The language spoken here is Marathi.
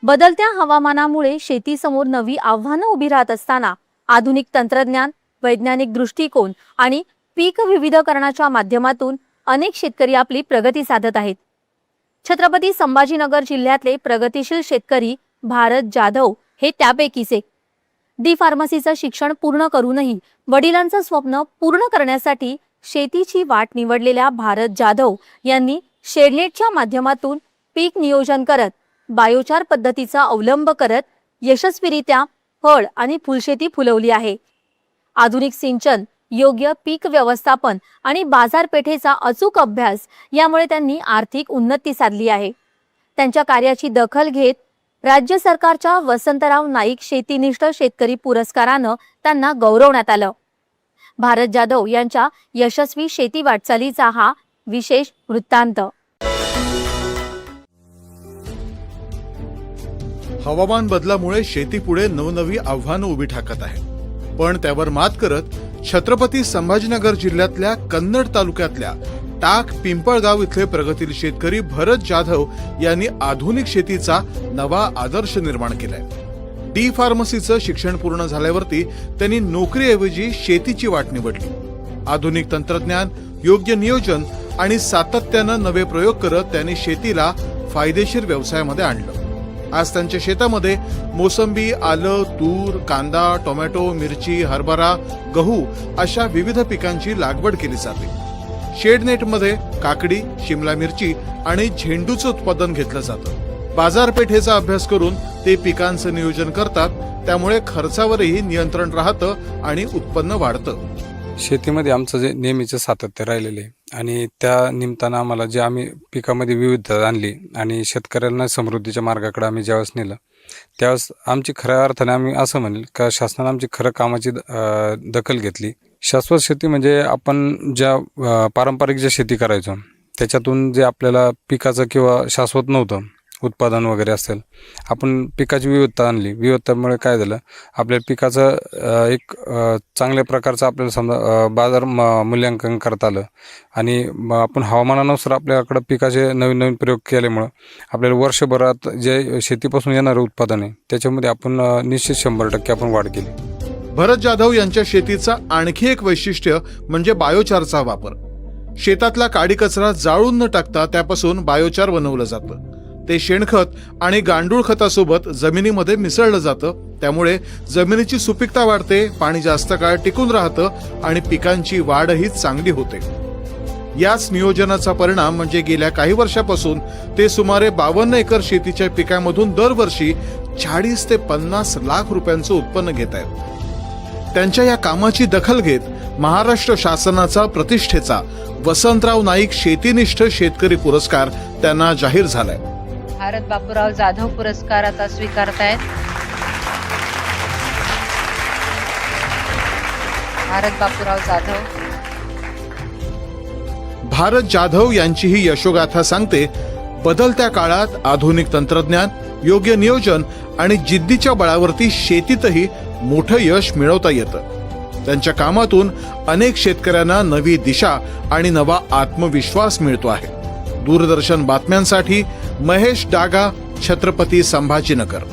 बदलत्या हवामानामुळे शेतीसमोर नवी आव्हानं उभी राहत असताना आधुनिक तंत्रज्ञान, वैज्ञानिक दृष्टिकोन आणि पीक विविधीकरणाच्या माध्यमातून अनेक शेतकरी आपली प्रगती साधत आहेत। छत्रपती संभाजीनगर जिल्ह्यातले प्रगतिशील शेतकरी भारत जाधव हे त्यापैकीच एक। डी फार्मसीचं शिक्षण पूर्ण करूनही वडिलांचं स्वप्न पूर्ण करण्यासाठी शेतीची वाट निवडलेल्या भारत जाधव यांनी शेडनेटच्या माध्यमातून पीक नियोजन करत बायोचार पद्धतीचा अवलंब करत यशस्वीरित्या फळ आणि फुलशेती फुलवली आहे। आधुनिक सिंचन, योग्य पीक व्यवस्थापन आणि बाजारपेठेचा अचूक अभ्यास यामुळे त्यांनी आर्थिक उन्नती साधली आहे। त्यांच्या कार्याची दखल घेत राज्य सरकारच्या वसंतराव नाईक शेतीनिष्ठ शेतकरी पुरस्कारानं त्यांना गौरवण्यात आलं। भारत जाधव यांच्या यशस्वी शेती वाटचालीचा हा विशेष वृत्तांत। हवामान बदलामुळे शेतीपुढे नवनवी आव्हानं उभी ठाकत आहे, पण त्यावर मात करत छत्रपती संभाजीनगर जिल्ह्यातल्या कन्नड तालुक्यातल्या टाक पिंपळगाव इथले प्रगतील शेतकरी भरत जाधव यांनी आधुनिक शेतीचा नवा आदर्श निर्माण केलाय। डी फार्मसीचं शिक्षण पूर्ण झाल्यावरती त्यांनी नोकरीऐवजी शेतीची वाट निवडली। आधुनिक तंत्रज्ञान, योग्य नियोजन आणि सातत्यानं नवे प्रयोग करत त्यांनी शेतीला फायदेशीर व्यवसायामध्ये आणलं। आज त्यांच्या शेतामध्ये मोसंबी, आलं, तूर, कांदा, टोमॅटो, मिरची, हरभरा, गहू अशा विविध पिकांची लागवड केली जाते। शेडनेटमध्ये काकडी, शिमला मिरची आणि झेंडूचं उत्पादन घेतलं जातं। बाजारपेठेचा अभ्यास करून ते पिकांचं नियोजन करतात, त्यामुळे खर्चावरही नियंत्रण राहतं आणि उत्पन्न वाढतं। शेतीमध्ये आमचं जे नेहमीचं सातत्य राहिलेलं आहे आणि त्या निमित्तानं आम्हाला जे आम्ही पिकामध्ये विविधता आणली आणि शेतकऱ्यांना समृद्धीच्या मार्गाकडे आम्ही ज्यावेळेस नेलं त्यावेळेस आमची खऱ्या अर्थाने आम्ही असं म्हणेल का शासनाने आमची खरं कामाची दखल घेतली। शाश्वत शेती म्हणजे आपण ज्या पारंपरिक ज्या शेती करायचो त्याच्यातून जे आपल्याला पिकाचं किंवा शाश्वत नव्हतं उत्पादन वगैरे असेल, आपण पिकाची विविधता आणली। विविधतेमुळे काय झालं, आपल्या पिकाचं एक चांगल्या प्रकारचं आपल्याला समजा बाजार मूल्यांकन करता आलं आणि आपण हवामानानुसार आपल्याकडे पिकाचे नवीन नवीन प्रयोग केल्यामुळं आपल्याला वर्षभरात जे शेतीपासून येणारं उत्पादन आहे त्याच्यामध्ये आपण निश्चित 100% आपण वाढ केली। भरत जाधव यांच्या शेतीचा आणखी एक वैशिष्ट्य म्हणजे बायोचारचा वापर। शेतातला काडी कचरा जाळून न टाकता त्यापासून बायोचार बनवलं जातं। ते शेणखत आणि गांडूळ खतासोबत जमिनीमध्ये मिसळलं जातं, त्यामुळे जमिनीची सुपीकता वाढते, पाणी जास्त काळ टिकून राहतं आणि पिकांची वाढही चांगली होते। याच नियोजनाचा परिणाम म्हणजे गेल्या काही वर्षापासून ते सुमारे 52 एकर शेतीच्या पिकांमधून दरवर्षी 40 ते 50 लाख रुपयांचं उत्पन्न घेत आहेत। त्यांच्या या कामाची दखल घेत महाराष्ट्र शासनाचा प्रतिष्ठेचा वसंतराव नाईक शेतीनिष्ठ शेतकरी पुरस्कार त्यांना जाहीर झालाय। भारत बापूराव जाधव पुरस्कार आता स्वीकारतायत। भारत बापूराव जाधव। भारत जाधव यांची ही यशोगाथा सांगते, बदलत्या काळात आधुनिक तंत्रज्ञान, योग्य नियोजन आणि जिद्दीच्या बळावरती शेतीतही मोठं यश मिळवता येतं। त्यांच्या कामातून अनेक शेतकऱ्यांना नवी दिशा आणि नवा आत्मविश्वास मिळतो आहे। दूरदर्शन बातम्यांसाठी महेश डागा, छत्रपती संभाजीनगर।